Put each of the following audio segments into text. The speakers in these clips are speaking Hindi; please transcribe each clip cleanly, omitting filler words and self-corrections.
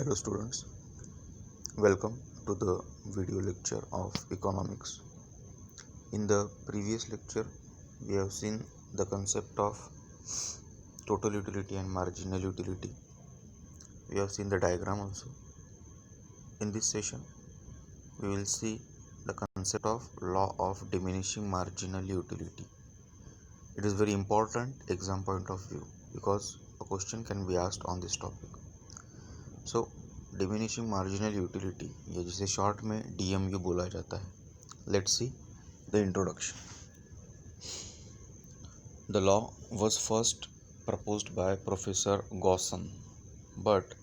Hello students, welcome to the video lecture of economics. In the previous lecture, we have seen the concept of total utility and marginal utility. We have seen the diagram also. In this session, we will see the concept of law of diminishing marginal utility. It is very important exam point of view because a question can be asked on this topic. So diminishing marginal utility या जिसे शॉर्ट में DMU बोला जाता है. Let's see the introduction. The law was first proposed by Professor Gaussen but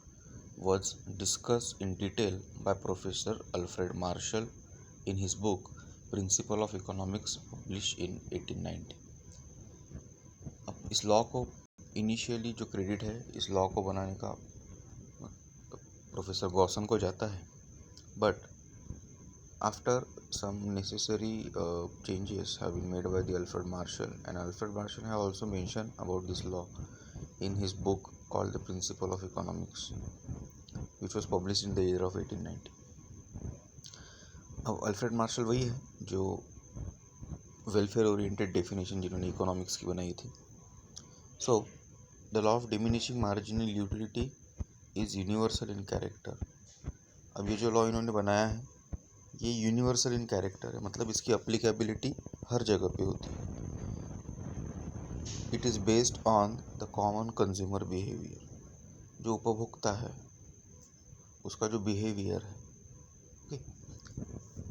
was discussed in detail by Professor Alfred Marshall in his book Principle of Economics published in 1890. अब इस लॉ को इनिशियली जो क्रेडिट है इस लॉ को बनाने का प्रोफेसर गॉसन को जाता है, but after some necessary changes have been made by the Alfred Marshall, and Alfred Marshall has also mentioned about this law in his book called The Principle of Economics, which was published in the year of 1890. अब अल्फ्रेड मार्शल वही है जो वेलफेयर ओरिएंटेड डेफिनेशन जिन्होंने इकोनॉमिक्स की बनाई थी. सो the law of diminishing marginal utility is universal in character. अब ये जो लॉ इन्होंने बनाया है ये यूनिवर्सल इन कैरेक्टर है, मतलब इसकी अप्लीकेबिलिटी हर जगह पे होती है. It is based on the common consumer behaviour. जो उपभोक्ता है उसका जो बिहेवियर है, ओके,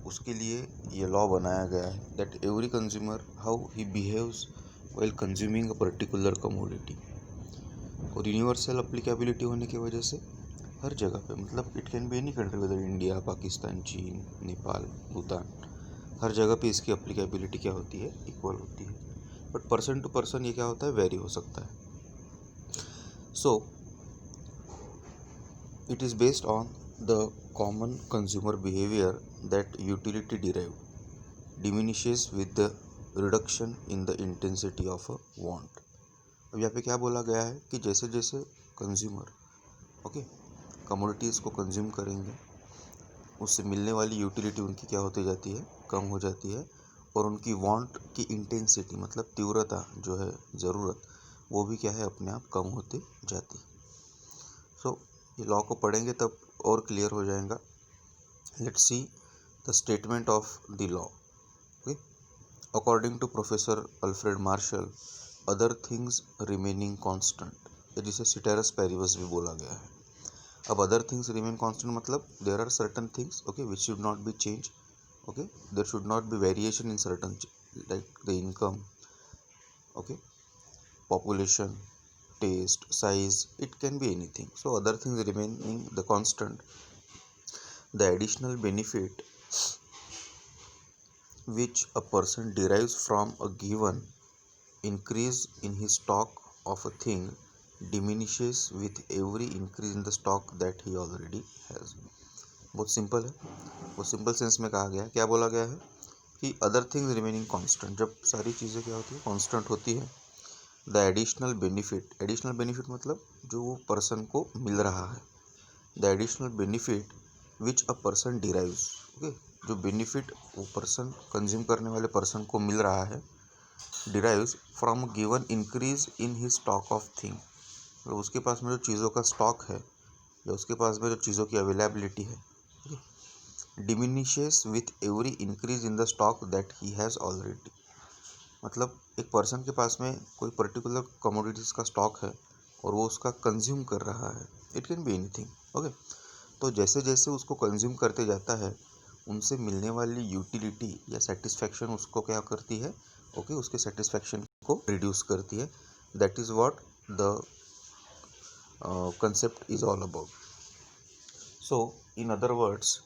उसके लिए ये लॉ बनाया गया है that every consumer how he behaves while consuming a particular commodity. और यूनिवर्सल अप्लीकेबिलिटी होने की वजह से हर जगह पे, मतलब it can be any country weather India, Pakistan, चीन, नेपाल, भूटान, हर जगह पे इसकी अप्लीकेबिलिटी क्या होती है, इक्वल होती है. बट पर्सन टू पर्सन ये क्या होता है, वेरी हो सकता है. सो it is based on the common consumer behaviour that utility derived diminishes with the reduction in the intensity of a want. अब यहाँ पे क्या बोला गया है कि जैसे जैसे कंज्यूमर ओके कमोडिटीज़ को कंज्यूम करेंगे उससे मिलने वाली यूटिलिटी उनकी क्या होती जाती है, कम हो जाती है. और उनकी वांट की इंटेंसिटी मतलब तीव्रता जो है, ज़रूरत, वो भी क्या है, अपने आप कम होती जाती है. सो ये लॉ को पढ़ेंगे तब और क्लियर हो जाएगा. Let's see the statement of the law. Okay, according to professor Alfred Marshall, other things remaining constant, जिसे सिटेरस पेरिबस भी बोला गया है. अब अदर थिंग्स रिमेन कांस्टेंट मतलब there are certain things okay which should not be change. Okay, there should not be variation in certain like the income, okay, population, taste, size, it can be anything. So other things remaining the constant. The additional benefit which a person derives from a given increase in his stock of a thing diminishes with every increase in the stock that he already has. बहुत सिंपल है, बहुत सिंपल सेंस में कहा गया है. क्या बोला गया है कि अदर थिंग्स रिमेनिंग कांस्टेंट, जब सारी चीज़ें क्या होती है, कांस्टेंट होती है. द एडिशनल बेनिफिट मतलब जो वो पर्सन को मिल रहा है. The additional benefit which a person derives, okay, जो बेनिफिट वो पर्सन कंज्यूम करने वाले पर्सन को मिल रहा है, derives from given increase in his stock of thing. तो उसके पास में जो चीज़ों का स्टॉक है या उसके पास में जो चीज़ों की अवेलेबिलिटी है, diminishes with every increase in the stock that he has already. मतलब एक पर्सन के पास में कोई पर्टिकुलर कमोडिटीज़ का स्टॉक है और वो उसका कंज्यूम कर रहा है. It can be anything, okay. तो जैसे जैसे उसको कंज्यूम करते जाता है उनसे मिलने वाली यूटिलिटी या सेटिस्फैक्शन उसको क्या करती है, ओके, उसके सेटिस्फैक्शन को रिड्यूस करती है. That is what the concept is all about. So in other words,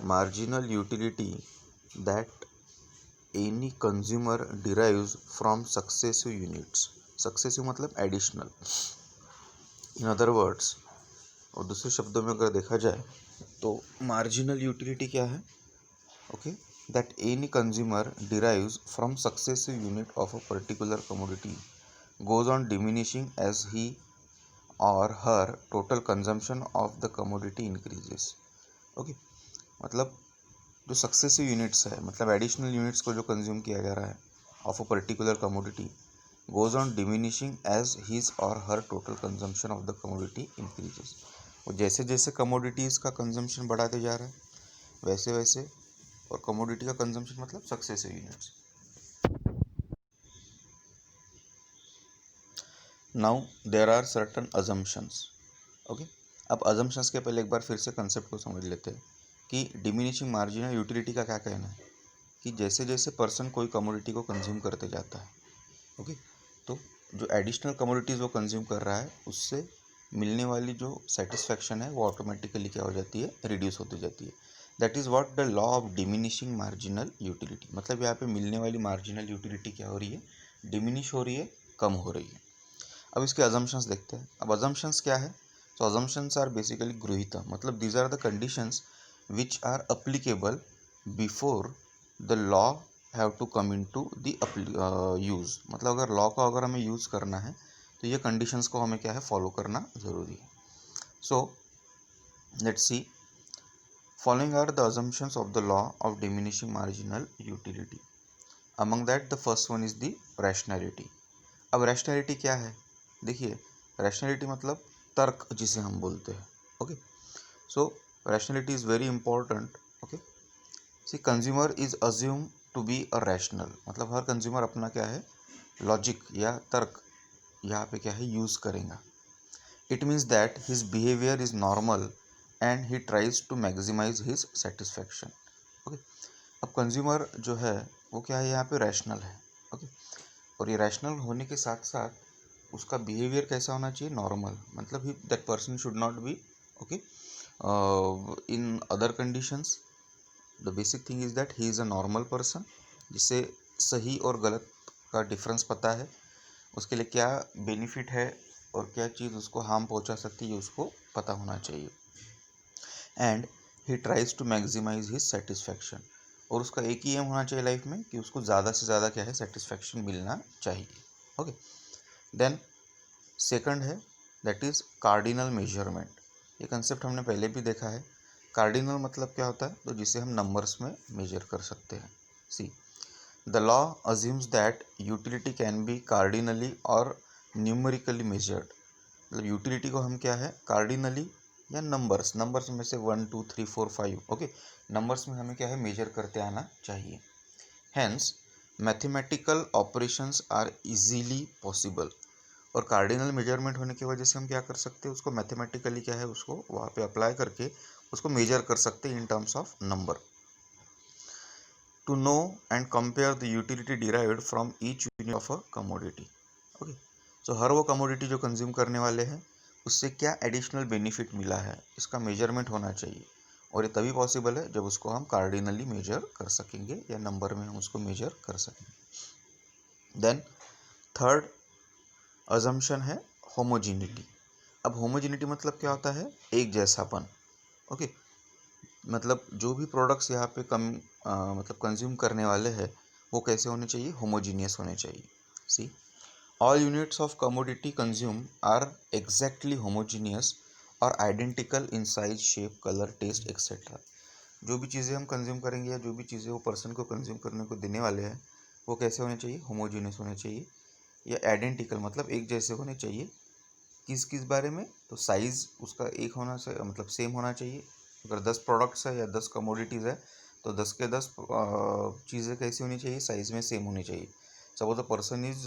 marginal utility that any consumer derives from successive units. Successive मतलब एडिशनल. इन अदर वर्ड्स, और दूसरे शब्दों में अगर देखा जाए तो मार्जिनल यूटिलिटी क्या है, okay, that any consumer derives from successive unit of a particular commodity goes on diminishing as he और her total consumption of the commodity increases. Okay, मतलब जो सक्सेसिव यूनिट्स है, मतलब एडिशनल यूनिट्स को जो कंज्यूम किया जा रहा है of a particular commodity goes on diminishing as his और her total consumption of the commodity increases. और जैसे जैसे कमोडिटीज़ का कंजम्पशन बढ़ाते जा रहा है वैसे वैसे, और कमोडिटी का कंजम्पशन मतलब successive units. Now there are certain assumptions. Okay, अब अजम्पशंस के पहले एक बार फिर से कंसेप्ट को समझ लेते हैं कि डिमिनिशिंग मार्जिनल यूटिलिटी का क्या कहना है कि जैसे जैसे पर्सन कोई कमोडिटी को कंज्यूम करते जाता है, ओके, तो जो एडिशनल कमोडिटीज़ वो कंज्यूम कर रहा है उससे मिलने वाली जो सेटिस्फैक्शन है वो ऑटोमेटिकली क्या हो जाती है, रिड्यूस होती जाती है। That is what the law of diminishing marginal utility, मतलब यहाँ पे मिलने वाली मार्जिनल यूटिलिटी क्या हो रही है, डिमिनिश हो रही है, कम हो रही है। अब इसके अजम्पशंस देखते हैं। अब अजम्पशंस क्या है, तो अजम्पशंस आर बेसिकली गृहीता, मतलब these are the conditions which are applicable before the law have to come in to the use, मतलब अगर लॉ को अगर हमें यूज़ करना है तो ये कंडीशंस को हमें क्या है, फॉलो करना ज़रूरी है। So let's see, following are the assumptions of the law of diminishing marginal utility. Among that the first one is the rationality. अब रैशनैलिटी क्या है, देखिए रैशनैलिटी मतलब तर्क जिसे हम बोलते हैं। Okay, so rationality is very important. Okay, see consumer is assume to be a rational, मतलब हर कंज्यूमर अपना क्या है, लॉजिक या तर्क यहाँ पे क्या है, यूज़ करेगा। It means that his behaviour is normal and he tries to maximise his satisfaction. Okay, अब कंज्यूमर जो है वो क्या है, यहाँ पे रैशनल है। ओके, और ये रैशनल होने के साथ साथ उसका बिहेवियर कैसा होना चाहिए, नॉर्मल, मतलब ही that person should not be okay in other conditions. The basic thing is that he is a normal person, जिसे सही और गलत का डिफरेंस पता है, उसके लिए क्या बेनिफिट है और क्या चीज़ उसको हार्म पहुंचा सकती है उसको पता होना चाहिए। And he tries to maximise his satisfaction, और उसका एक ही एम होना चाहिए लाइफ में कि उसको ज़्यादा से ज़्यादा क्या है, सेटिस्फैक्शन मिलना चाहिए। ओके, देन सेकंड है दैट इज़ कार्डिनल मेजरमेंट। ये कंसेप्ट हमने पहले भी देखा है। कार्डिनल मतलब क्या होता है, तो जिसे हम नंबर्स में मेजर कर सकते हैं। See, the law assumes that utility can be cardinally और न्यूमेरिकली मेजर्ड, मतलब यूटिलिटी को हम क्या है, कार्डिनली या नंबर्स में से 1 2 3 4 5, ओके, नंबर्स में हमें क्या है, मेजर करते आना चाहिए। Hence mathematical operations are easily possible, और कार्डिनल मेजरमेंट होने की वजह से हम क्या कर सकते हैं, उसको मैथमेटिकली क्या है, उसको वहाँ पे अप्लाई करके उसको मेजर कर सकते हैं in terms of number. To know and compare the utility derived from each unit of a commodity. Okay, so हर वो कमोडिटी जो कंज्यूम करने वाले हैं उससे क्या एडिशनल बेनिफिट मिला है, इसका मेजरमेंट होना चाहिए, और ये तभी पॉसिबल है जब उसको हम कार्डिनली मेजर कर सकेंगे या नंबर में हम उसको मेजर कर सकेंगे। देन थर्ड अजम्पशन है होमोजिनिटी। अब होमोजिनिटी मतलब क्या होता है, एक जैसापन। ओके, मतलब जो भी प्रोडक्ट्स यहाँ पे मतलब कंज्यूम करने वाले हैं वो कैसे होने चाहिए, होमोजीनियस होने चाहिए। See, all units of commodity consume are exactly homogeneous और identical in size, shape, colour, taste etcetera. जो भी चीज़ें हम कंज्यूम करेंगे या जो भी चीज़ें वो पर्सन को कंज्यूम करने को देने वाले हैं वो कैसे होने चाहिए, होमोजीनियस होने चाहिए, या आइडेंटिकल मतलब एक जैसे होने चाहिए। किस किस बारे में, तो साइज़ उसका एक होना चाहिए, मतलब सेम होना चाहिए। अगर 10 प्रोडक्ट्स है या 10 कमोडिटीज़ है तो 10 के 10 चीज़ें कैसी होनी चाहिए, साइज़ में सेम होनी चाहिए। Suppose the person is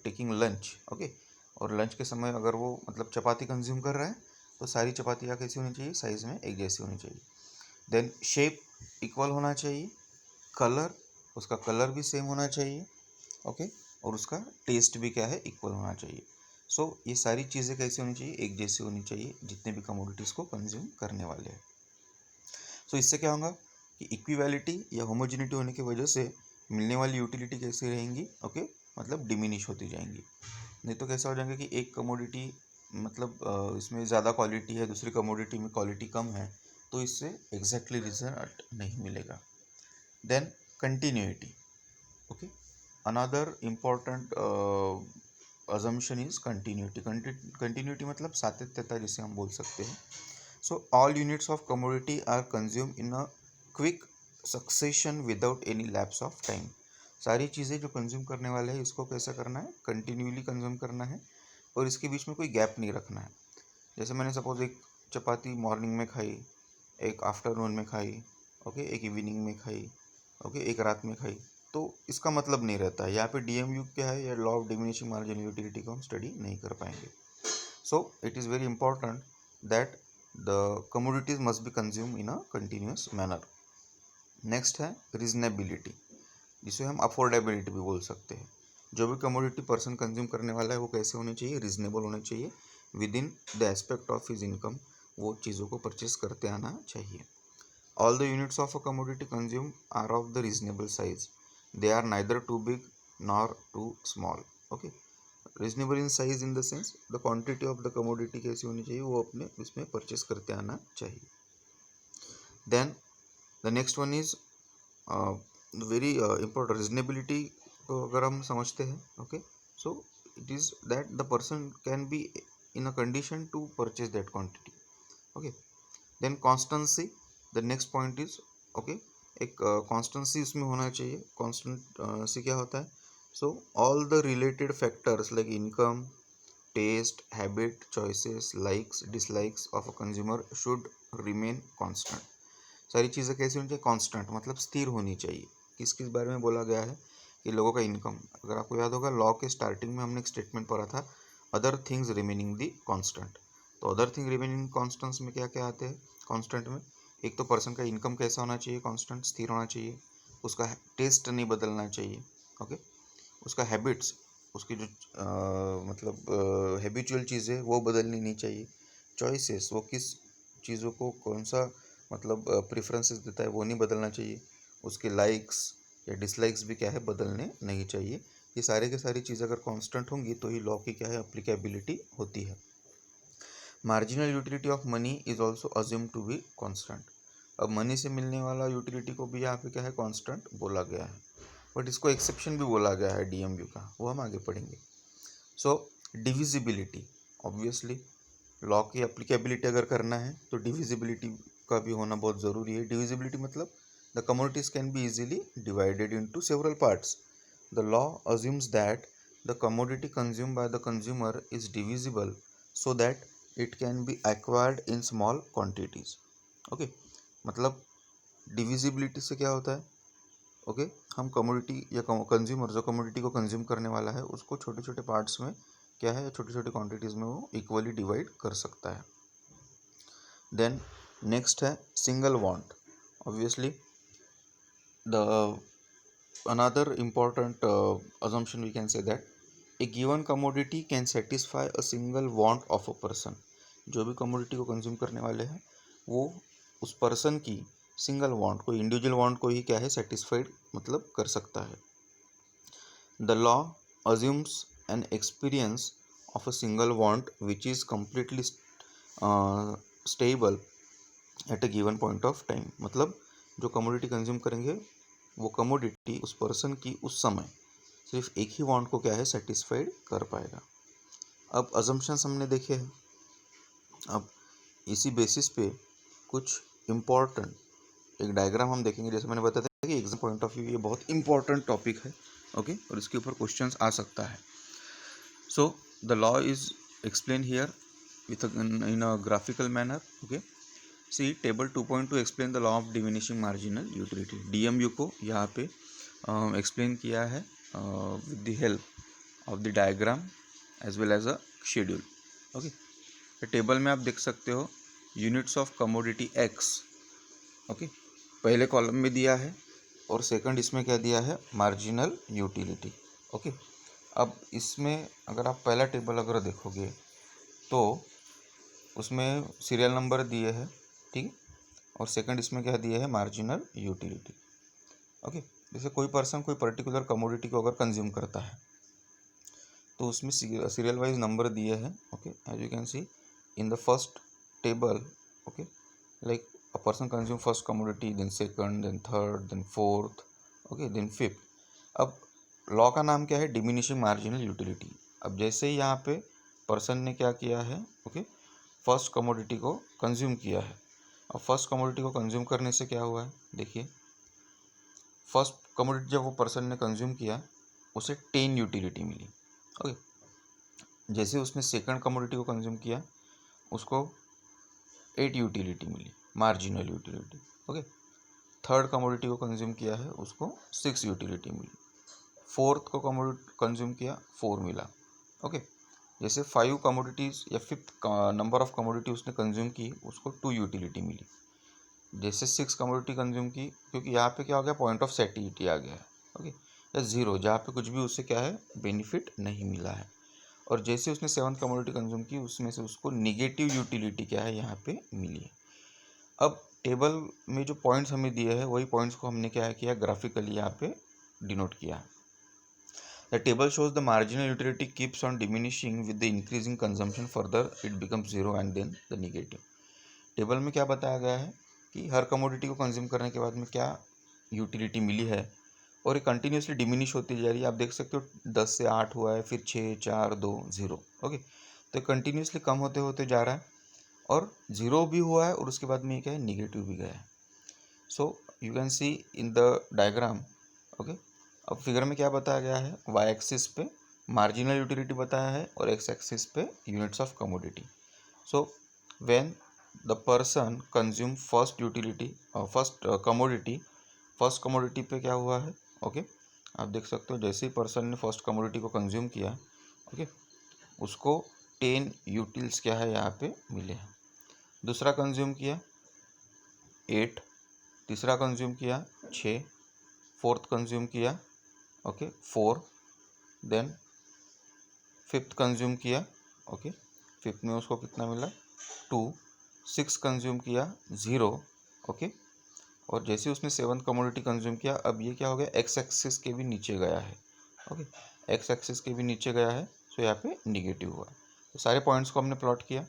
taking lunch, okay, और लंच के समय अगर वो मतलब चपाती कंज्यूम कर रहा है तो सारी चपातियाँ कैसी होनी चाहिए, साइज़ में एक जैसी होनी चाहिए। देन शेप इक्वल होना चाहिए, कलर उसका कलर भी सेम होना चाहिए, ओके, और उसका टेस्ट भी क्या है, इक्वल होना चाहिए। सो ये सारी चीज़ें कैसी होनी चाहिए, एक जैसी होनी चाहिए जितने भी कमोडिटीज़ को कंज्यूम करने वाले हैं। सो इससे क्या होगा कि इक्विवेलिटी या होमोजिनिटी होने की वजह से मिलने वाली यूटिलिटी कैसी रहेंगी, ओके, मतलब डिमिनिश होती जाएंगी। नहीं तो कैसा हो जाएगा कि एक कमोडिटी मतलब इसमें ज़्यादा क्वालिटी है, दूसरी कमोडिटी में क्वालिटी कम है, तो इससे एग्जैक्टली रिजल्ट नहीं मिलेगा। Then continuity, okay, another important assumption is continuity. Continuity मतलब सातत्यता जिसे हम बोल सकते हैं. So all units of commodity are consumed in a quick succession without any lapse of time. सारी चीज़ें जो कंज्यूम करने वाले हैं इसको कैसा करना है, कंटिन्यूली कंज्यूम करना है और इसके बीच में कोई गैप नहीं रखना है. जैसे मैंने सपोज एक चपाती मॉर्निंग में खाई, एक आफ्टरनून में खाई, ओके, एक इवनिंग में खाई, ओके, एक रात में खाई, तो इसका मतलब नहीं रहता है. यहाँ पे डीएमयू क्या है या law of diminishing marginal utility को हम स्टडी नहीं कर पाएंगे. सो it is very important that the commodities must be consume in a continuous manner. Next है रीजनेबिलिटी, जिसे हम अफोर्डेबिलिटी भी बोल सकते हैं. जो भी कमोडिटी पर्सन कंज्यूम करने वाला है वो कैसे होने चाहिए, रीजनेबल होने चाहिए. With in the aspect of his income वो चीज़ों को परचेस करते आना चाहिए. All the units of a commodity consumed are of the reasonable size. They are neither too big nor too small. Okay. Reasonable in size in the sense the quantity of the commodity कैसी होनी चाहिए वो अपने उसमें परचेस करते आना चाहिए. Then the next one is very important. Reasonability को अगर हम समझते हैं, okay, so it is that the person can be in a condition to purchase that quantity. Okay. Then constancy, the next point is, okay, एक कॉन्स्टेंसी उसमें होना चाहिए. कॉन्स्टेंसी क्या होता है, so all the related factors like income, taste, habit, choices, likes, dislikes of a consumer should remain constant. सारी चीज़ें कैसी होनी चाहिए, कांस्टेंट मतलब स्थिर होनी चाहिए. किस किस बारे में बोला गया है कि लोगों का इनकम, अगर आपको याद होगा लॉ के स्टार्टिंग में हमने एक स्टेटमेंट पढ़ा था, अदर थिंग्स रिमेनिंग दी कांस्टेंट. तो अदर थिंग रिमेनिंग कांस्टेंट्स में क्या क्या आते हैं कांस्टेंट में, एक तो पर्सन का इनकम कैसा होना चाहिए, कांस्टेंट स्थिर होना चाहिए. उसका टेस्ट नहीं बदलना चाहिए, ओके. उसका हैबिट्स, उसकी जो मतलब हैबिचुअल चीज़ें वो बदलनी नहीं चाहिए. चॉइसेस, वो किस चीज़ों को कौन सा मतलब प्रेफरेंसेस देता है वो नहीं बदलना चाहिए. उसके लाइक्स या डिसलाइक्स भी क्या है बदलने नहीं चाहिए. ये सारे के सारी चीज़ें अगर कांस्टेंट होंगी तो ही लॉ की क्या है अप्लीकेबिलिटी होती है. Marginal utility of money is also assume to be constant. अब मनी से मिलने वाला यूटिलिटी को भी यहाँ पे क्या है कांस्टेंट बोला गया है, बट इसको एक्सेप्शन भी बोला गया है डीएमयू का, वो हम आगे पढ़ेंगे. सो डिविजिबिलिटी, ऑब्वियसली लॉ की एप्लीकेबिलिटी अगर करना है तो डिविजिबिलिटी का भी होना बहुत ज़रूरी है. डिविजिबिलिटी मतलब the commodities can be easily divided into several parts. The law assumes that the commodity consume by the consumer is divisible so that it can be acquired in small quantities. Okay, मतलब डिविजिबिलिटी से क्या होता है, ओके, हम कमोडिटी या कंज्यूमर जो कमोडिटी को कंज्यूम करने वाला है उसको छोटे छोटे पार्ट्स में क्या है छोटी छोटी क्वांटिटीज़ में वो इक्वली डिवाइड कर सकता है. देन नेक्स्ट है single want. Obviously the another important assumption we can say that a given commodity can satisfy a single want of a person. जो भी कमोडिटी को कंज्यूम करने वाले हैं वो उस पर्सन की सिंगल वांट को, इंडिविजुअल वांट को ही क्या है सेटिस्फाइड मतलब कर सकता है. The law assumes an experience of a single want which is completely stable at a given point of time. मतलब जो कमोडिटी कंज्यूम करेंगे वो कमोडिटी उस पर्सन की उस समय सिर्फ एक ही वांट को क्या है सेटिस्फाइड कर पाएगा. अब अजम्पशंस हमने देखे हैं. अब इसी बेसिस पे कुछ इम्पॉर्टेंट एक डायग्राम हम देखेंगे. जैसे मैंने बताया था कि एग्जाम पॉइंट ऑफ व्यू ये बहुत इंपॉर्टेंट टॉपिक है, ओके, और इसके ऊपर क्वेश्चंस आ सकता है. So the law is explain here within a graphical manner. Okay, see table 2.2 explain the law of diminishing marginal utility. DMU को यहाँ पे एक्सप्लेन किया है with the help of the diagram as well as a schedule. Okay, table में आप देख सकते हो units of commodity X, okay, पहले कॉलम में दिया है और सेकंड इसमें क्या दिया है मार्जिनल यूटिलिटी. ओके, अब इसमें अगर आप पहला टेबल अगर देखोगे तो उसमें सीरियल नंबर दिए हैं, ठीक है, और सेकंड इसमें क्या दिया है मार्जिनल यूटिलिटी. ओके, जैसे कोई पर्सन कोई पर्टिकुलर कमोडिटी को अगर कंज्यूम करता है तो उसमें सीरियल वाइज नंबर दिए हैं. Okay, as you can see in the first table, okay, like a person consume first commodity, then second, then third, then fourth, okay, then fifth. अब लॉ का नाम क्या है डिमिनिशिंग मार्जिनल यूटिलिटी. अब जैसे ही यहाँ पे पर्सन ने क्या किया है, ओके, फर्स्ट कमोडिटी को कंज्यूम किया है। अब फर्स्ट कमोडिटी को कंज्यूम करने से क्या हुआ है, देखिए फर्स्ट कमोडिटी जब वो पर्सन ने कंज्यूम किया उसे 10 यूटिलिटी मिली, ओके। जैसे उसने सेकंड कमोडिटी को कंज्यूम किया उसको 8 यूटिलिटी मिली, marginal utility, okay. Third commodity को कंज्यूम किया है उसको 6 यूटिलिटी मिली, फोर्थ को कमोडिटी कंज्यूम किया 4 मिला, ओके। जैसे 5 कमोडिटीज़ या फिफ्थ नंबर ऑफ कमोडिटी उसने कंज्यूम की उसको 2 यूटिलिटी मिली। जैसे 6 कमोडिटी कंज्यूम की, क्योंकि यहाँ पे क्या हो गया, पॉइंट ऑफ सेटिलिटी आ गया है, ओके, या ज़ीरो, जहाँ पे कुछ भी उससे क्या है बेनिफिट नहीं मिला है। और जैसे उसने 7th कमोडिटी कंज्यूम की उसमें से उसको निगेटिव यूटिलिटी क्या है यहाँ पे मिली है। अब टेबल में जो पॉइंट्स हमें दिए हैं वही पॉइंट्स को हमने क्या किया, ग्राफिकली यहाँ पे डिनोट किया। The table shows the marginal utility keeps on diminishing with the increasing consumption, further it becomes zero and then the negative. Table में क्या बताया गया है कि हर कमोडिटी को कंज्यूम करने के बाद में क्या यूटिलिटी मिली है और ये कंटिन्यूसली डिमिनिश होती जा रही है। आप देख सकते हो 10 से 8 हुआ है, फिर 6, 4, 2, 0, ओके। तो कंटिन्यूसली कम होते होते जा रहा है और 0 भी हुआ है और उसके बाद में क्या है, निगेटिव भी गया है। So you can see in the diagram, okay. अब फिगर में क्या बताया गया है, वाई एक्सिस पे मार्जिनल यूटिलिटी बताया है और एक्स एक्सिस पे units of commodity. So when the person consume first utility, first commodity, first commodity पे क्या हुआ है, ओके। आप देख सकते हो जैसे ही पर्सन ने फर्स्ट कमोडिटी को कंज्यूम किया, ओके, उसको 10 यूटिल्स क्या है यहाँ पे मिले हैं। दूसरा कंज्यूम किया 8, तीसरा कंज्यूम किया 6, फोर्थ कंज्यूम किया, ओके, 4, देन फिफ्थ कंज्यूम किया, ओके, फिफ्थ में उसको कितना मिला 2, 6 कंज्यूम किया 0, ओके। और जैसे उसने 7th कमोडिटी कंज्यूम किया अब ये क्या हो गया, एक्स एक्सिस के भी नीचे गया है, ओके, एक्स एक्सिस के भी नीचे गया है। सो यहाँ पे निगेटिव हुआ। तो सारे पॉइंट्स को हमने प्लॉट किया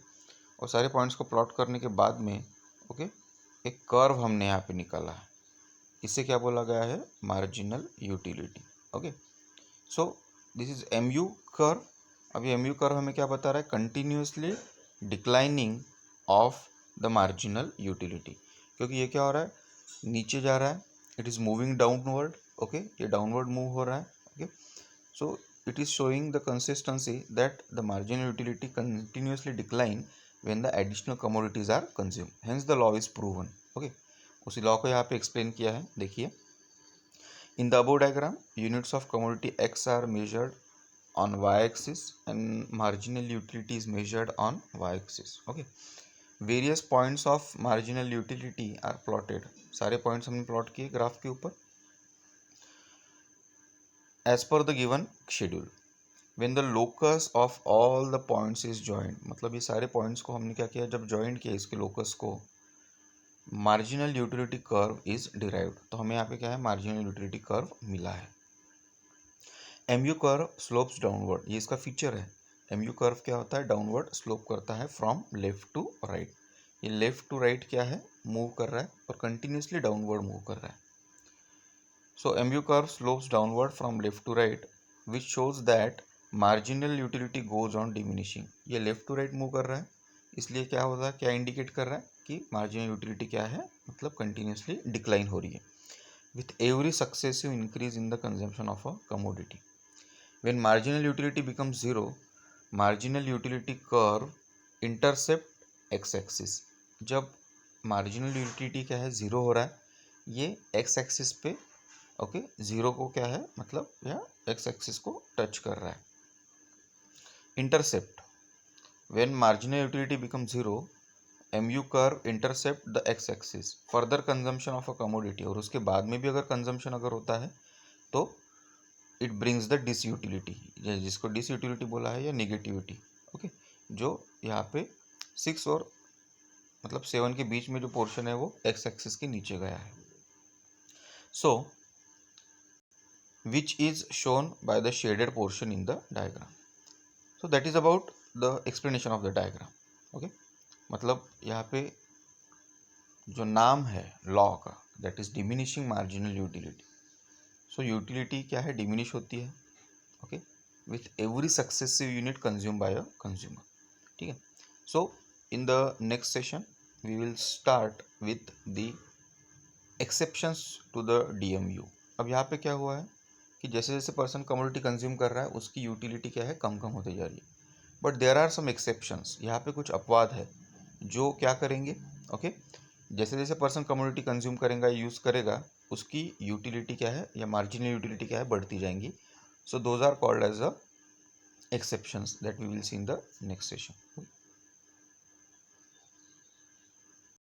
और सारे पॉइंट्स को प्लॉट करने के बाद में, ओके, एक कर्व हमने यहाँ पे निकाला है, इसे क्या बोला गया है, marginal utility, okay. So this is MU curve. अभी MU कर्व हमें क्या बता रहा है, continuously declining of the marginal utility, क्योंकि ये क्या हो रहा है, नीचे जा रहा है, it is moving downward, okay, ये डाउनवर्ड मूव हो रहा है, okay. So it is showing the consistency that the marginal utility continuously decline when the additional commodities are consume, hence the law is proven, okay. उसी लॉ को यहाँ पे एक्सप्लेन किया है, देखिए। In the above diagram, units of commodity X are measured on y-axis and marginal utility is measured on y-axis. Okay. Various points of marginal utility are plotted. सारे points हमने plot किए ग्राफ के ऊपर as per the given schedule. When the locus of all the points is joined, मतलब ये सारे points को हमने क्या किया, जब joined किया इसके locus को, marginal utility curve is derived. तो हमें यहाँ पे क्या है, मार्जिनल यूटिलिटी कर्व मिला है। MU कर्व स्लोप्स डाउनवर्ड, ये इसका फीचर है। MU कर्व क्या होता है, डाउनवर्ड स्लोप करता है फ्रॉम लेफ्ट टू राइट। ये लेफ्ट टू राइट क्या है, मूव कर रहा है और कंटिन्यूसली डाउनवर्ड मूव कर रहा है। So MU curve slopes downward from left to right which shows that marginal utility goes on diminishing. ये लेफ्ट टू राइट मूव कर रहा है, इसलिए क्या होता है, क्या इंडिकेट कर रहा है कि मार्जिनल यूटिलिटी क्या है, मतलब कंटिन्यूसली डिक्लाइन हो रही है with every successive increase in the consumption of a commodity. When marginal utility becomes zero, marginal utility curve intercept x axis। जब marginal utility क्या है, ज़ीरो हो रहा है, ये x axis पे, ओके, ज़ीरो को क्या है, मतलब या x axis को टच कर रहा है। Intercept, when marginal utility becomes zero, MU curve intercept the x axis, further consumption of a commodity, और उसके बाद में भी अगर कंजम्पशन अगर होता है तो इट ब्रिंग्स द डिसयूटिलिटी, जिसको डिसयूटिलिटी बोला है या निगेटिविटी, ओके, जो यहाँ पे 6 और मतलब 7 के बीच में जो पोर्शन है वो एक्स एक्सिस के नीचे गया है। So which is shown by the shaded portion in the diagram. So that is about the explanation of the diagram, okay. मतलब यहाँ पे जो नाम है लॉ का, that is diminishing marginal utility. So utility क्या है, डिमिनिश होती है, okay, with every successive unit consumed by a consumer. ठीक है. So in the next session we will start with the exceptions to the DMU. अब यहाँ पे क्या हुआ है कि जैसे जैसे पर्सन कमोडिटी कंज्यूम कर रहा है उसकी यूटिलिटी क्या है, कम कम होती जा रही है. But there are some exceptions. यहाँ पे कुछ अपवाद है जो क्या करेंगे. ओके, जैसे जैसे पर्सन कमोडिटी कंज्यूम करेगा, यूज़ करेगा, उसकी यूटिलिटी क्या है या मार्जिनल यूटिलिटी क्या है, बढ़ती जाएंगी. So those are called as a exceptions that we will see in the next session.